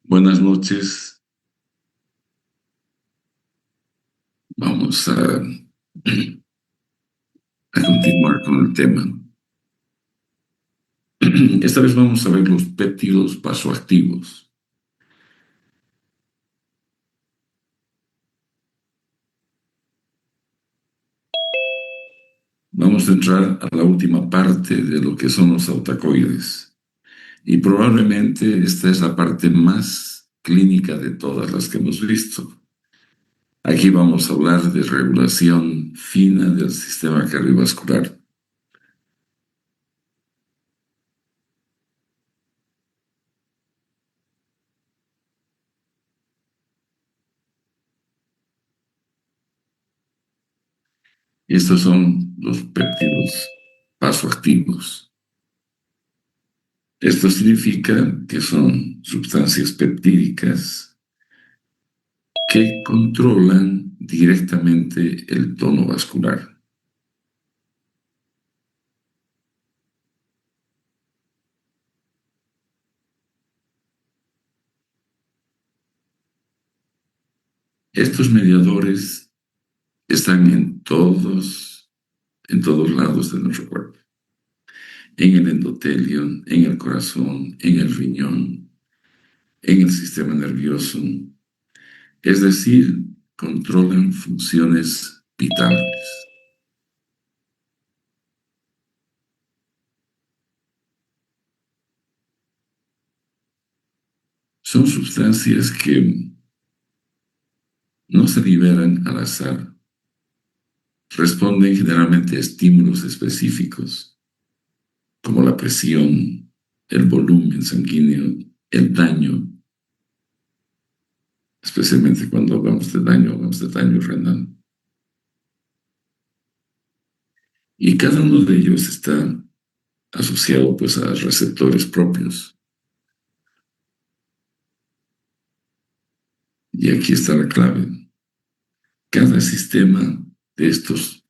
Buenas noches. Vamos a continuar con el tema. Esta vez vamos a ver los péptidos vasoactivos. Vamos a entrar a la última parte de lo que son los autacoides. Y probablemente esta es la parte más clínica de todas las que hemos visto. Aquí vamos a hablar de regulación fina del sistema cardiovascular. Estos son los péptidos vasoactivos. Esto significa que son sustancias peptídicas que controlan directamente el tono vascular. Estos mediadores están en todos lados de nuestro cuerpo, en el endotelio, en el corazón, en el riñón, en el sistema nervioso, es decir, controlan funciones vitales. Son sustancias que no se liberan al azar, responden generalmente a estímulos específicos, como la presión, el volumen sanguíneo, el daño, especialmente cuando hablamos de daño renal. Y cada uno de ellos está asociado pues a receptores propios. Y aquí está la clave. Cada sistema de estos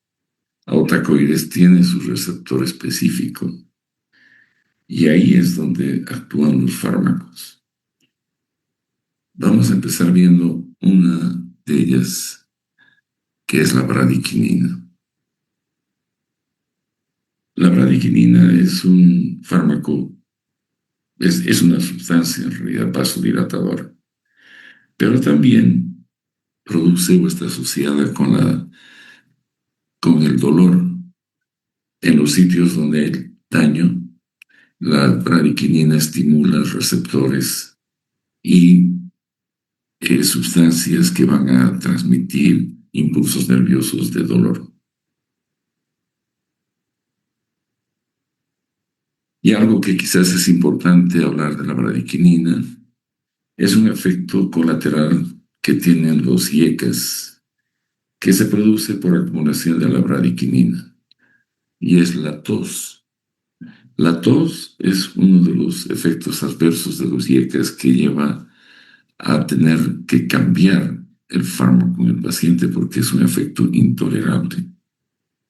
autacoides tiene su receptor específico. Y ahí es donde actúan los fármacos. Vamos a empezar viendo una de ellas, que es la bradiquinina. La bradiquinina es un fármaco, es una sustancia en realidad vasodilatadora, pero también produce o está asociada con el dolor. En los sitios donde hay daño, la bradiquinina estimula receptores y sustancias que van a transmitir impulsos nerviosos de dolor. Y algo que quizás es importante hablar de la bradiquinina es un efecto colateral que tienen los IECAS, que se produce por acumulación de la bradiquinina, y es la tos. La tos es uno de los efectos adversos de los IECAS que lleva a tener que cambiar el fármaco en el paciente porque es un efecto intolerable.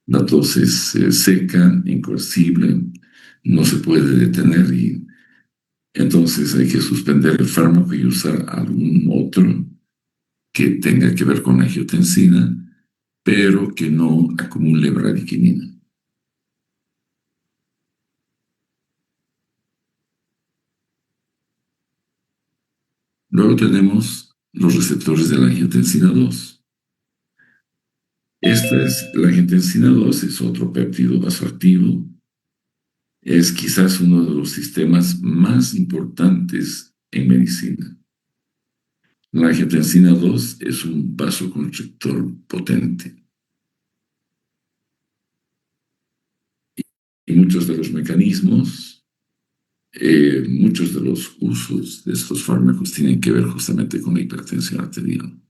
La tos es seca, incoercible, no se puede detener y entonces hay que suspender el fármaco y usar algún otro que tenga que ver con la angiotensina, pero que no acumule bradiquinina. Luego tenemos los receptores de la angiotensina 2. La angiotensina 2 es otro péptido vasoactivo. Es quizás uno de los sistemas más importantes en medicina. La angiotensina 2 es un vasoconstrictor potente. Y muchos de los mecanismos, muchos de los usos de estos fármacos tienen que ver justamente con la hipertensión arterial.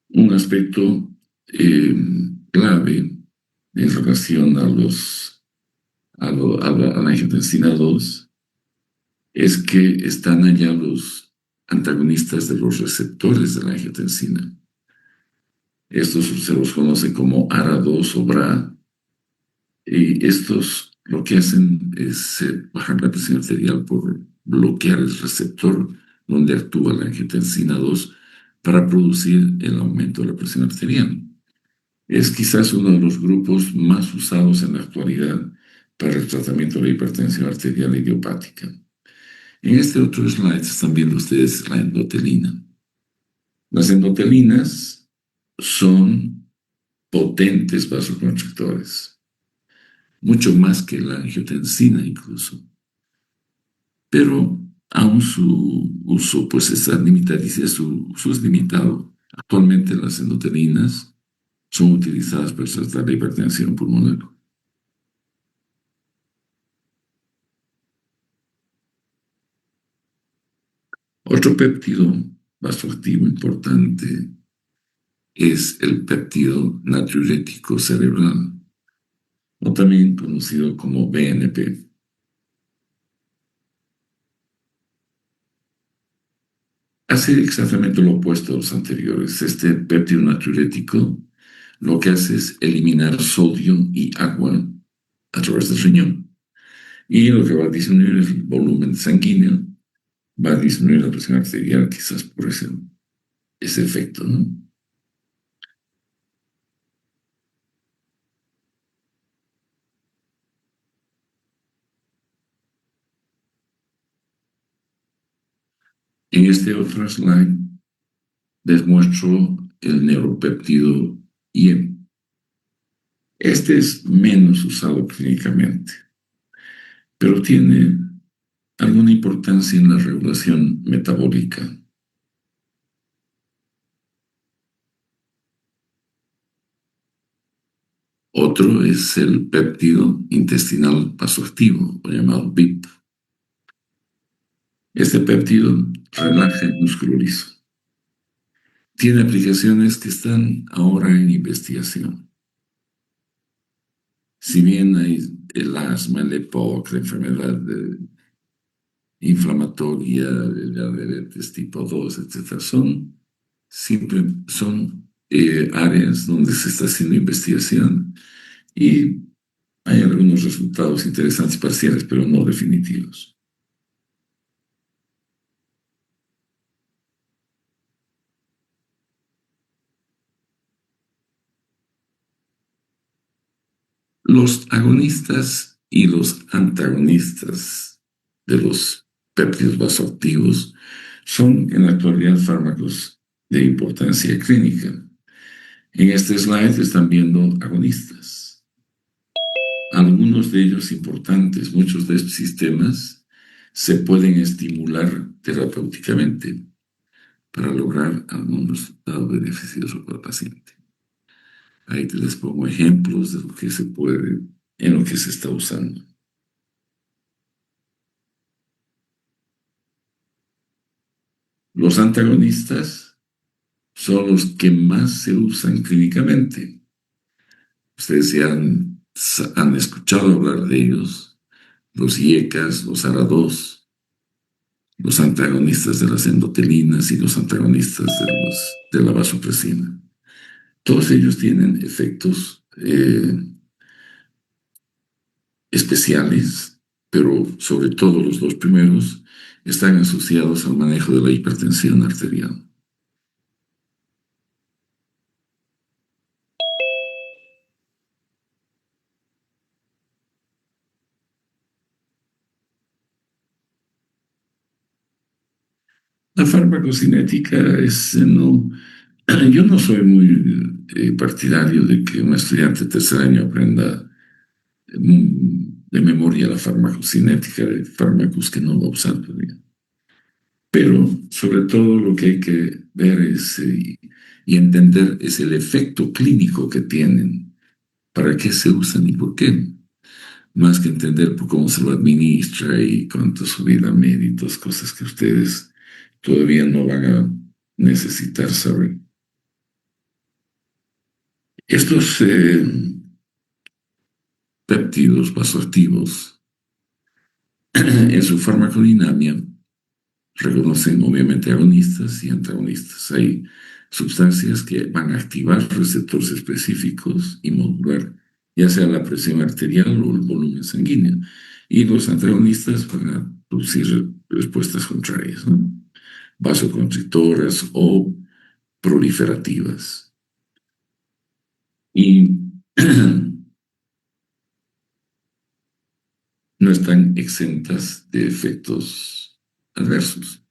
Un aspecto clave en relación a la angiotensina 2 es que están allá los antagonistas de los receptores de la angiotensina. Estos se los conoce como ARA2 o BRA, y estos lo que hacen es bajar la presión arterial por bloquear el receptor donde actúa la angiotensina 2 para producir el aumento de la presión arterial. Es quizás uno de los grupos más usados en la actualidad para el tratamiento de la hipertensión arterial idiopática. En este otro slide están viendo ustedes la endotelina. Las endotelinas son potentes vasoconstrictores, mucho más que la angiotensina incluso. Pero aún su uso pues está limitado, su uso es limitado. Actualmente las endotelinas son utilizadas para tratar la hipertensión pulmonar. Otro péptido vasoactivo importante es el péptido natriurético cerebral, o también conocido como BNP. Hace exactamente lo opuesto a los anteriores. Este péptido natriurético lo que hace es eliminar sodio y agua a través del riñón. Y lo que va a disminuir es el volumen sanguíneo, va a disminuir la presión arterial, quizás por ese efecto, ¿no? En este otro slide les muestro el neuropéptido IEM. Este es menos usado clínicamente, pero tiene alguna importancia en la regulación metabólica. Otro es el péptido intestinal vasoactivo, o llamado BIP. Este péptido relaja el músculo liso. Tiene aplicaciones que están ahora en investigación. Si bien hay el asma, el EPOC, la enfermedad inflamatoria, la diabetes tipo 2, etc., son áreas donde se está haciendo investigación y hay algunos resultados interesantes parciales, pero no definitivos. Los agonistas y los antagonistas de los péptidos vasoactivos son en la actualidad fármacos de importancia clínica. En este slide están viendo agonistas. Algunos de ellos importantes, muchos de estos sistemas se pueden estimular terapéuticamente para lograr algún resultado beneficioso para el paciente. Ahí te les pongo ejemplos de lo que se puede, en lo que se está usando. Los antagonistas son los que más se usan clínicamente. Ustedes ya han escuchado hablar de ellos, los IECAs, los ARA2, los antagonistas de las endotelinas y los antagonistas de la vasopresina. Todos ellos tienen efectos especiales, pero sobre todo los dos primeros están asociados al manejo de la hipertensión arterial. La farmacocinética yo no soy muy partidario de que un estudiante de tercer año aprenda de memoria la farmacocinética de fármacos que no va a usar todavía. Pero sobre todo lo que hay que ver y entender es el efecto clínico que tienen, para qué se usan y por qué, más que entender por cómo se lo administra y cuánto subida méritos, cosas que ustedes todavía no van a necesitar saber. Estos péptidos vasoactivos en su farmacodinamia reconocen obviamente agonistas y antagonistas. Hay sustancias que van a activar receptores específicos y modular ya sea la presión arterial o el volumen sanguíneo. Y los antagonistas van a producir respuestas contrarias, ¿no? Vasoconstrictoras o proliferativas. Y no están exentas de efectos adversos.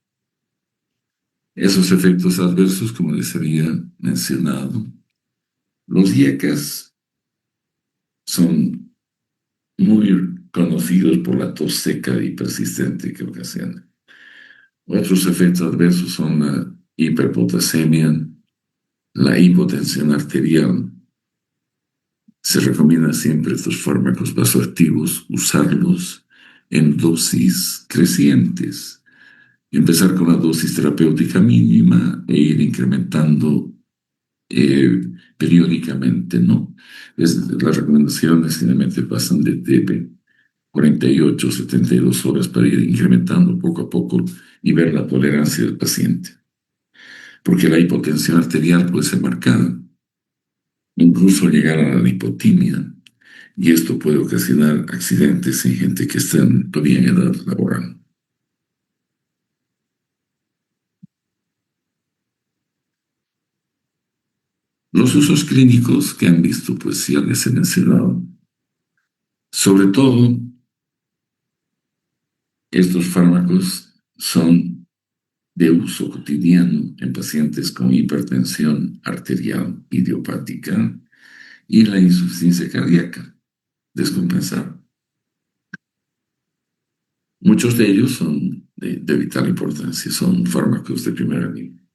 Esos efectos adversos, como les había mencionado, los IECAS son muy conocidos por la tos seca y persistente que ocasiona. Otros efectos adversos son la hiperpotasemia, la hipotensión arterial. Se recomienda siempre estos fármacos vasoactivos usarlos en dosis crecientes. Empezar con la dosis terapéutica mínima e ir incrementando periódicamente, ¿no? Las recomendaciones generalmente pasan de 48 72 horas para ir incrementando poco a poco y ver la tolerancia del paciente. Porque la hipotensión arterial puede ser marcada, incluso llegar a la hipotimia, y esto puede ocasionar accidentes en gente que está todavía en edad laboral. Los usos clínicos que han visto, pues ya les he mencionado. Sobre todo, estos fármacos son de uso cotidiano en pacientes con hipertensión arterial idiopática y la insuficiencia cardíaca descompensada. Muchos de ellos son de vital importancia, son fármacos de primera línea.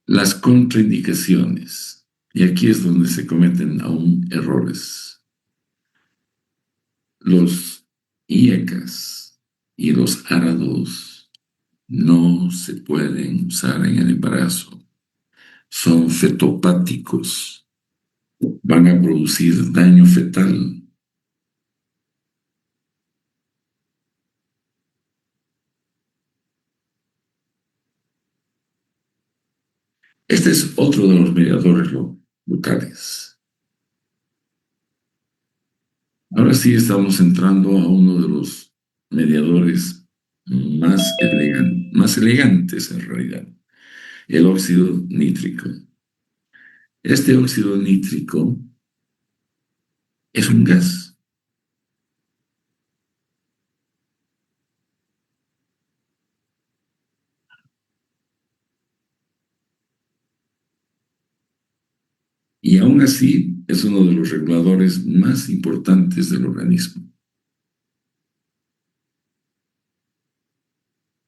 Las contraindicaciones, y aquí es donde se cometen aún errores. Los IECAS y los ARA2 no se pueden usar en el embarazo. Son fetopáticos, van a producir daño fetal. Este es otro de los mediadores locales. Ahora sí estamos entrando a uno de los mediadores más elegantes en realidad, el óxido nítrico. Este óxido nítrico es un gas y aún así es uno de los reguladores más importantes del organismo.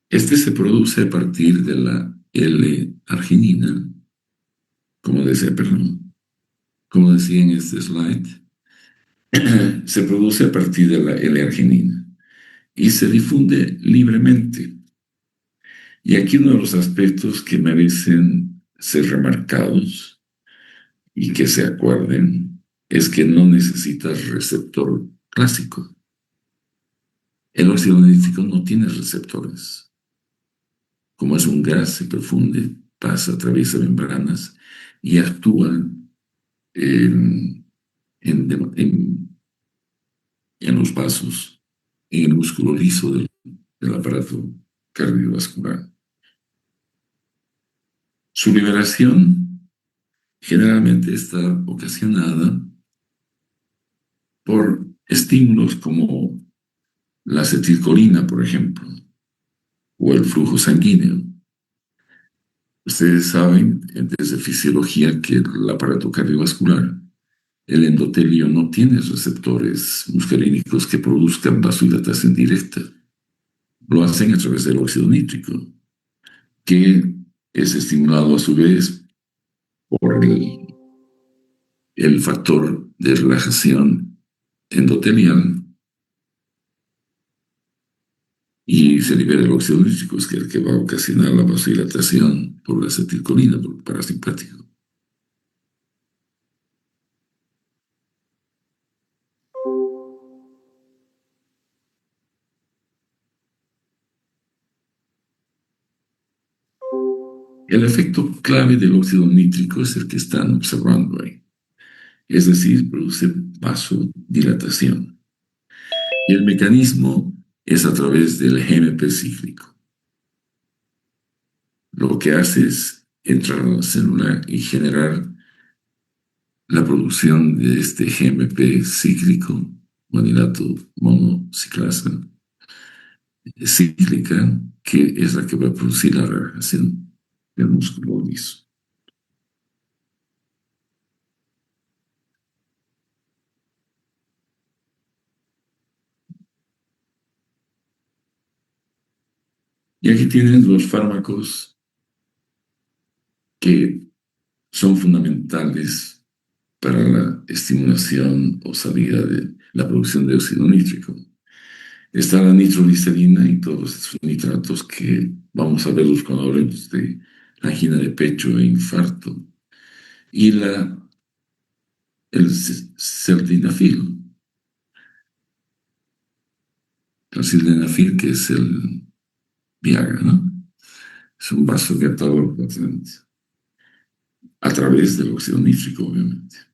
Este se produce a partir de la L-arginina, como decía en este slide, se produce a partir de la L-arginina y se difunde libremente. Y aquí uno de los aspectos que merecen ser remarcados y que se acuerden es que no necesitas receptor clásico. El óxido nítrico no tiene receptores. Como es un gas, se profunde, pasa, atraviesa membranas y actúa en, en, en, en los vasos, en el músculo liso del aparato cardiovascular. Su liberación generalmente está ocasionada por estímulos como la acetilcolina, por ejemplo, o el flujo sanguíneo. Ustedes saben desde fisiología que el aparato cardiovascular, el endotelio, no tiene receptores muscarínicos que produzcan vasodilatación directa. Lo hacen a través del óxido nítrico, que es estimulado a su vez por el factor de relajación endotelial y se libera el óxido nítrico, que es el que va a ocasionar la vasodilatación por la acetilcolina, por el parasimpático. El efecto clave del óxido nítrico es el que están observando ahí, es decir, produce vasodilatación. Y el mecanismo es a través del GMP cíclico. Lo que hace es entrar a la célula y generar la producción de este GMP cíclico, guanilato monociclasa cíclica, que es la que va a producir la relajación del músculo liso. Y aquí tienen los fármacos que son fundamentales para la estimulación o salida de la producción de óxido nítrico. Está la nitroglicerina y todos esos nitratos que vamos a verlos cuando hablemos de angina de pecho e infarto. Y el sildenafil. El sildenafil, que es el Viagra, ¿no? Es un vasodilatador potente. A través del óxido nítrico, obviamente.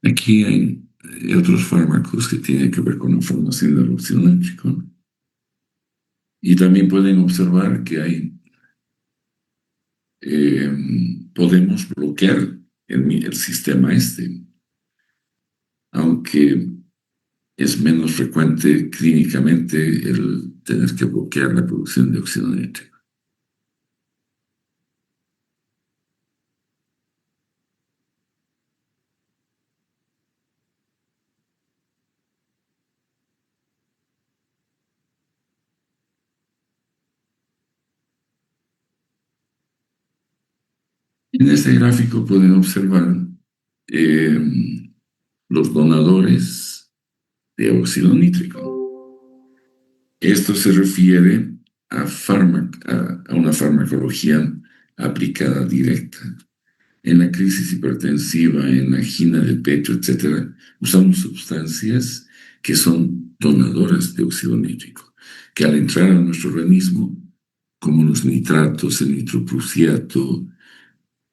Aquí hay otros fármacos que tienen que ver con la formación del óxido nítrico, ¿no? Y también pueden observar que eh, podemos bloquear el sistema este, aunque es menos frecuente clínicamente el tener que bloquear la producción de óxido nítrico. En este gráfico pueden observar eh, los donadores de óxido nítrico. Esto se refiere a una farmacología aplicada directa. En la crisis hipertensiva, en la angina de pecho, etcétera, usamos sustancias que son donadoras de óxido nítrico, que al entrar a nuestro organismo, como los nitratos, el nitroprusiato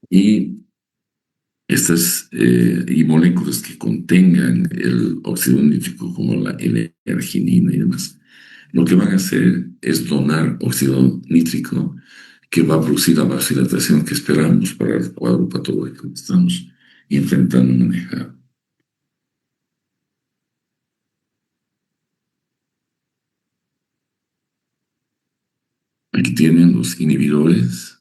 y y moléculas que contengan el óxido nítrico, como la L-arginina y demás, lo que van a hacer es donar óxido nítrico que va a producir la vasodilatación que esperamos para el cuadro patológico que estamos intentando manejar. Aquí tienen los inhibidores.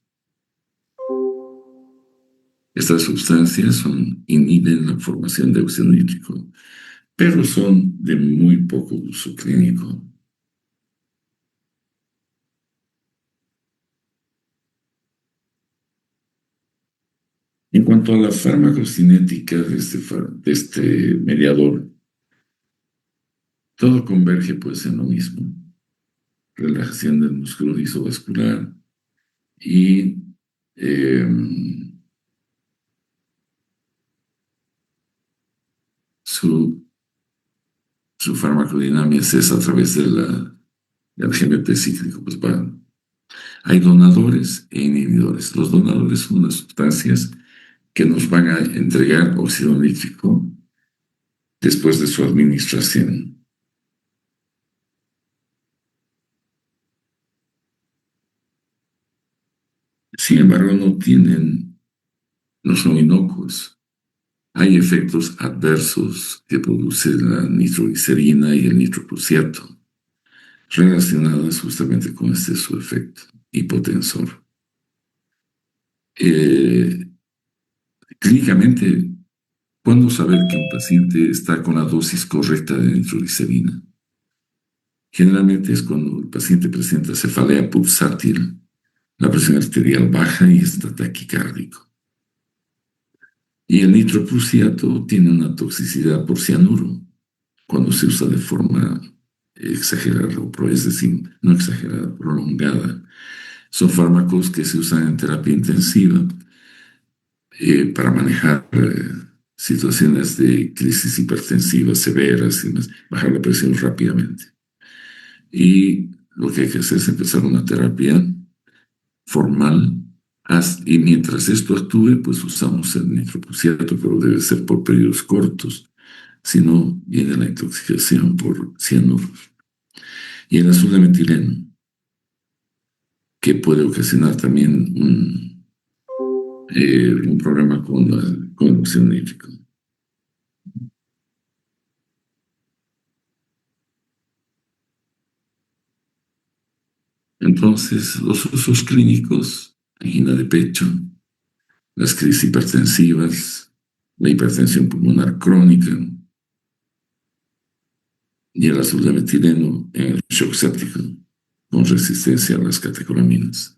Estas sustancias inhiben la formación de óxido nítrico, pero son de muy poco uso clínico. En cuanto a la farmacocinética de este mediador, todo converge pues en lo mismo. Relajación del músculo lisovascular y eh, su, su farmacodinámica es a través del GMP cíclico. Pues hay donadores e inhibidores. Los donadores son las sustancias que nos van a entregar óxido nítrico después de su administración. Sin embargo, no son inocuos. Hay efectos adversos que produce la nitroglicerina y el nitroprusiato, relacionadas justamente con este su efecto hipotensor. Eh, Clínicamente, ¿cuándo saber que un paciente está con la dosis correcta de nitroglicerina? Generalmente es cuando el paciente presenta cefalea pulsátil, la presión arterial baja y está taquicárdico. Y el nitroprusiato tiene una toxicidad por cianuro cuando se usa de forma exagerada, es decir, no exagerada, prolongada. Son fármacos que se usan en terapia intensiva para manejar situaciones de crisis hipertensivas severas y bajar la presión rápidamente. Y lo que hay que hacer es empezar una terapia formal y mientras esto actúe, pues usamos el nitroprusiato, pero debe ser por periodos cortos, si no viene la intoxicación por cianuro. Y el azul de metileno, que puede ocasionar también un problema con el óxido nítrico. Entonces, los usos clínicos, angina de pecho, las crisis hipertensivas, la hipertensión pulmonar crónica y el azul de metileno en el shock séptico con resistencia a las catecolaminas.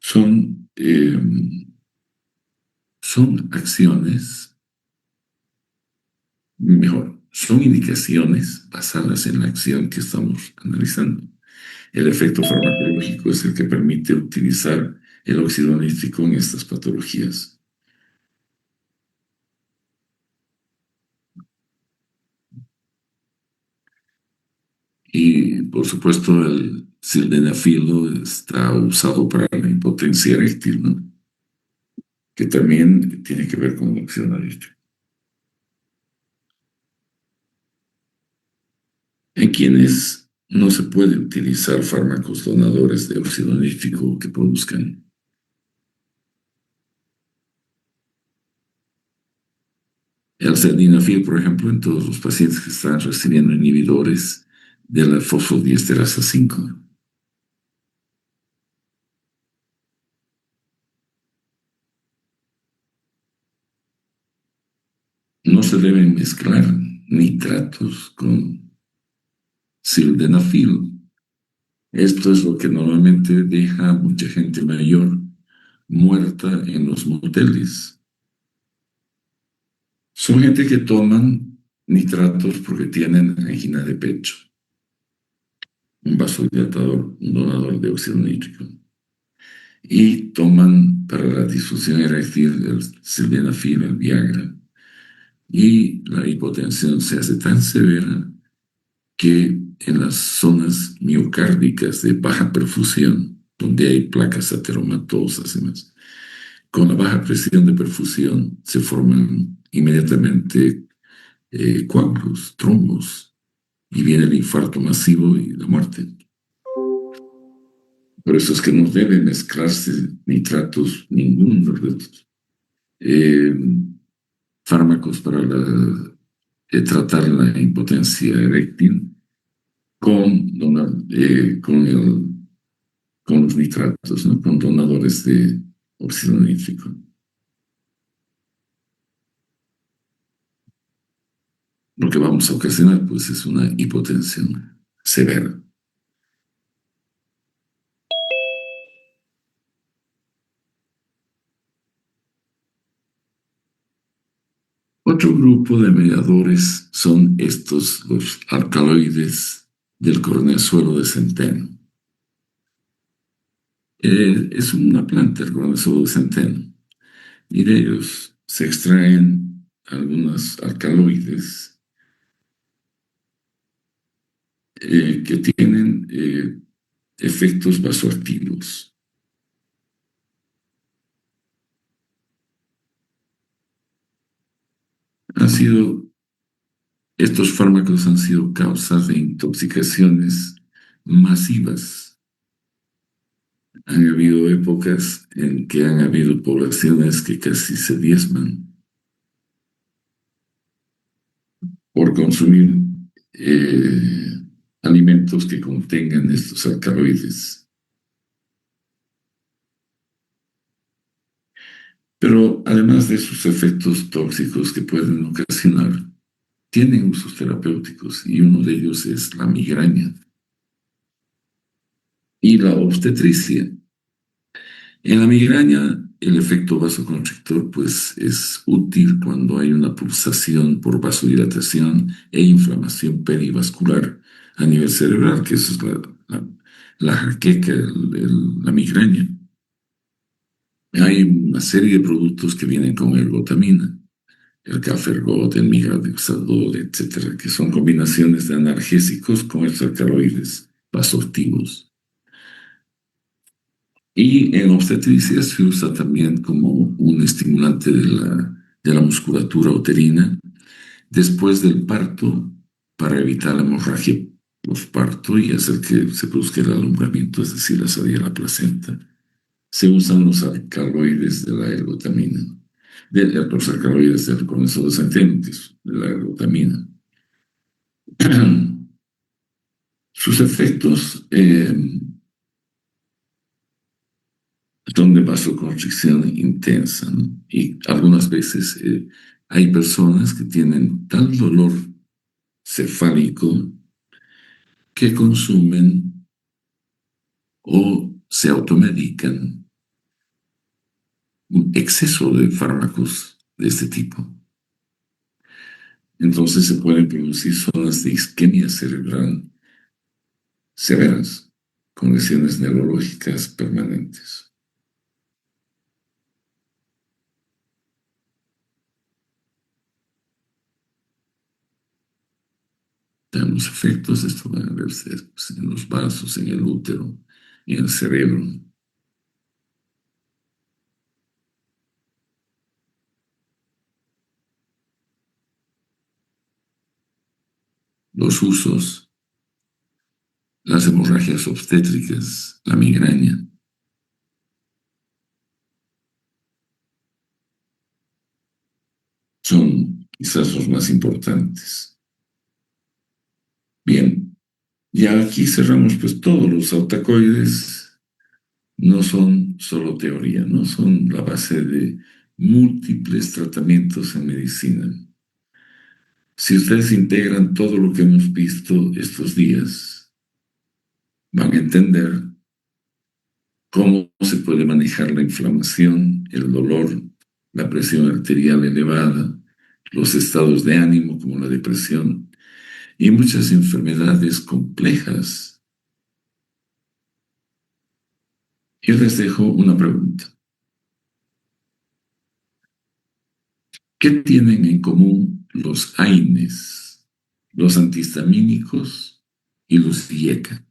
Son, eh, son acciones, mejor, son indicaciones basadas en la acción que estamos analizando. El efecto farmacológico es el que permite utilizar el óxido nítrico en estas patologías. Y por supuesto el sildenafilo está usado para la impotencia eréctil, ¿no? Que también tiene que ver con la óxido nítrico. En quienes no se puede utilizar fármacos donadores de óxido nítrico que produzcan el sildenafil, por ejemplo, en todos los pacientes que están recibiendo inhibidores de la fosfodiesterasa 5. No se deben mezclar nitratos con sildenafil. Esto es lo que normalmente deja a mucha gente mayor muerta en los moteles. Son gente que toman nitratos porque tienen angina de pecho, un vasodilatador, un donador de óxido nítrico. Y toman para la disfunción eréctil el sildenafil, el Viagra. Y la hipotensión se hace tan severa que en las zonas miocárdicas de baja perfusión, donde hay placas ateromatosas y más, con la baja presión de perfusión se forman inmediatamente coágulos, trombos, y viene el infarto masivo y la muerte. Por eso es que no deben mezclarse nitratos, ninguno de los fármacos para tratar la impotencia eréctil con los nitratos, ¿no? Con donadores de óxido nítrico. Lo que vamos a ocasionar, pues, es una hipotensión severa. Otro grupo de mediadores son los alcaloides del cornezuelo de centeno. Es una planta, el cornezuelo de centeno, y de ellos se extraen algunos alcaloides que tienen efectos vasoactivos. Estos fármacos han sido causas de intoxicaciones masivas. Han habido épocas en que han habido poblaciones que casi se diezman por consumir alimentos que contengan estos alcaloides. Pero además de sus efectos tóxicos que pueden ocasionar, tienen usos terapéuticos y uno de ellos es la migraña y la obstetricia. En la migraña, el efecto vasoconstrictor pues, es útil cuando hay una pulsación por vasodilatación e inflamación perivascular a nivel cerebral, que eso es la jaqueca, la migraña. Hay una serie de productos que vienen con ergotamina, el Cafergot, el Migradexador, etcétera, que son combinaciones de analgésicos con los alcaloides vasoactivos. Y en obstetricia se usa también como un estimulante de la musculatura uterina después del parto para evitar la hemorragia postparto y hacer que se produzca el alumbramiento, es decir, la salida de la placenta. Se usan los alcaloides de la ergotamina, los alcaloides del comienzo de centénites, de la ergotamina. Sus efectos son de vasoconstricción intensa, ¿no? Y algunas veces hay personas que tienen tal dolor cefálico que consumen o se automedican un exceso de fármacos de este tipo. Entonces se pueden producir zonas de isquemia cerebral severas, con lesiones neurológicas permanentes. Dan los efectos, esto va a verse pues, en los vasos, en el útero, en el cerebro. Los usos, las hemorragias obstétricas, la migraña. Son quizás los más importantes. Bien, ya aquí cerramos pues todos los autacoides. No son solo teoría, no son la base de múltiples tratamientos en medicina. Si ustedes integran todo lo que hemos visto estos días, van a entender cómo se puede manejar la inflamación, el dolor, la presión arterial elevada, los estados de ánimo como la depresión y muchas enfermedades complejas. Yo les dejo una pregunta. ¿Qué tienen en común los AINES, los antihistamínicos y los IECA?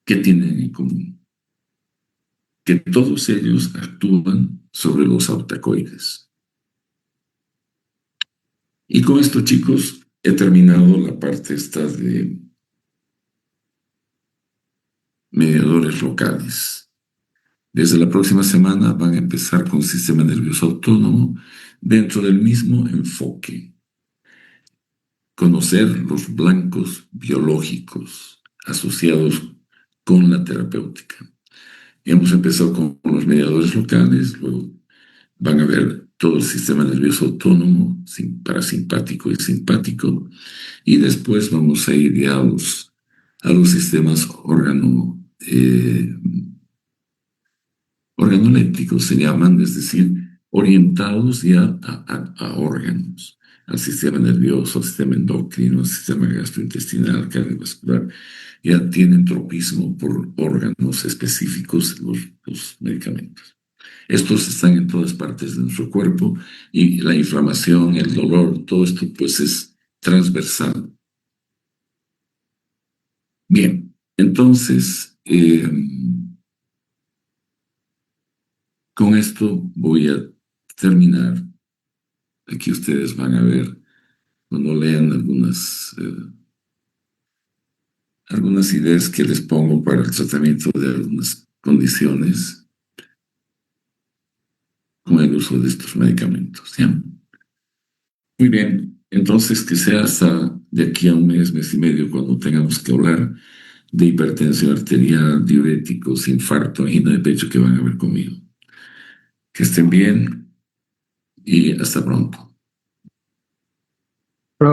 ¿Qué tienen en común? Que todos ellos actúan sobre los autacoides. Y con esto, chicos, he terminado la parte esta de mediadores locales. Desde la próxima semana van a empezar con sistema nervioso autónomo dentro del mismo enfoque. Conocer los blancos biológicos asociados con la terapéutica. Hemos empezado con los mediadores locales, luego van a ver todo el sistema nervioso autónomo, parasimpático y simpático, y después vamos a ir ya a los sistemas organolépticos, se llaman, es decir, orientados ya a órganos, al sistema nervioso, al sistema endocrino, al sistema gastrointestinal, cardiovascular. Ya tienen tropismo por órganos específicos los medicamentos. Estos están en todas partes de nuestro cuerpo y la inflamación, el dolor, todo esto pues es transversal. Bien, entonces con esto voy a terminar. Aquí ustedes van a ver cuando lean algunas ideas que les pongo para el tratamiento de algunas condiciones con el uso de estos medicamentos. ¿Ya? Muy bien, entonces que sea hasta de aquí a un mes, mes y medio, cuando tengamos que hablar de hipertensión arterial, diuréticos, infarto, angina de pecho que van a ver conmigo. Que estén bien y hasta pronto.